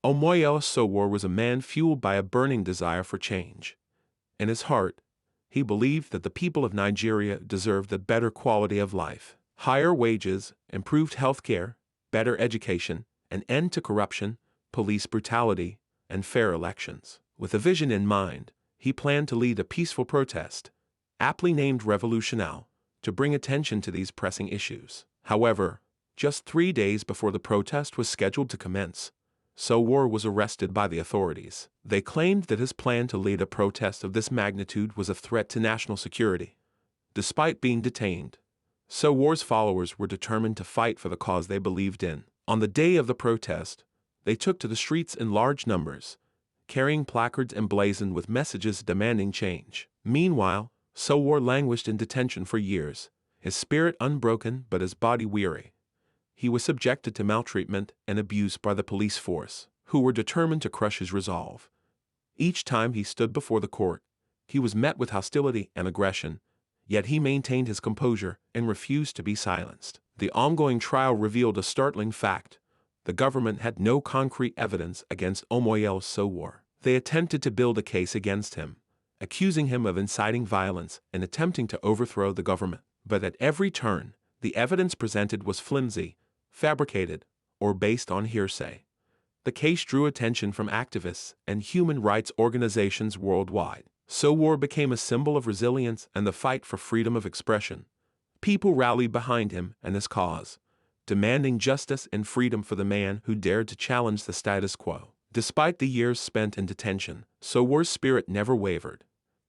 Omoyele Sowore was a man fueled by a burning desire for change. In his heart, he believed that the people of Nigeria deserved a better quality of life, higher wages, improved health care, better education, an end to corruption, police brutality, and fair elections. With a vision in mind, he planned to lead a peaceful protest, aptly named Revolutionale, to bring attention to these pressing issues. However, just 3 days before the protest was scheduled to commence, Sowore was arrested by the authorities. They claimed that his plan to lead a protest of this magnitude was a threat to national security. Despite being detained, Sowore's followers were determined to fight for the cause they believed in. On the day of the protest, they took to the streets in large numbers, carrying placards emblazoned with messages demanding change. Meanwhile, Sowore languished in detention for years, his spirit unbroken but his body weary. He was subjected to maltreatment and abuse by the police force, who were determined to crush his resolve. Each time he stood before the court, he was met with hostility and aggression, yet he maintained his composure and refused to be silenced. The ongoing trial revealed a startling fact: the government had no concrete evidence against Omoyele Sowore. They attempted to build a case against him, accusing him of inciting violence and attempting to overthrow the government. But at every turn, the evidence presented was flimsy, fabricated, or based on hearsay. The case drew attention from activists and human rights organizations worldwide. Sowore became a symbol of resilience and the fight for freedom of expression. People rallied behind him and his cause, demanding justice and freedom for the man who dared to challenge the status quo. Despite the years spent in detention, Sowore's spirit never wavered.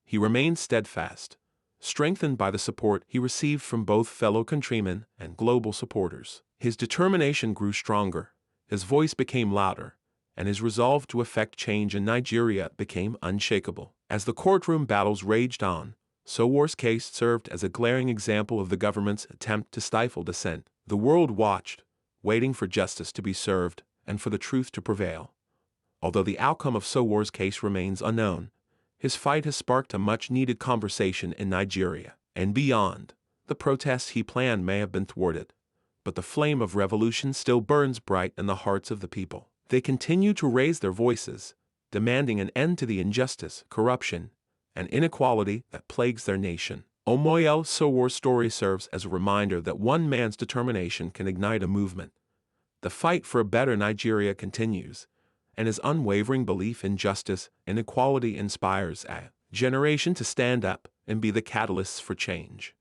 He remained steadfast, strengthened by the support he received from both fellow countrymen and global supporters. His determination grew stronger, his voice became louder, and his resolve to effect change in Nigeria became unshakable. As the courtroom battles raged on, Sowore's case served as a glaring example of the government's attempt to stifle dissent. The world watched, waiting for justice to be served and for the truth to prevail. Although the outcome of Sowore's case remains unknown, his fight has sparked a much-needed conversation in Nigeria and beyond. The protests he planned may have been thwarted, but the flame of revolution still burns bright in the hearts of the people. They continue to raise their voices, demanding an end to the injustice, corruption, and inequality that plagues their nation. Omoyele Sowore's story serves as a reminder that one man's determination can ignite a movement. The fight for a better Nigeria continues, and his unwavering belief in justice and equality inspires a generation to stand up and be the catalysts for change.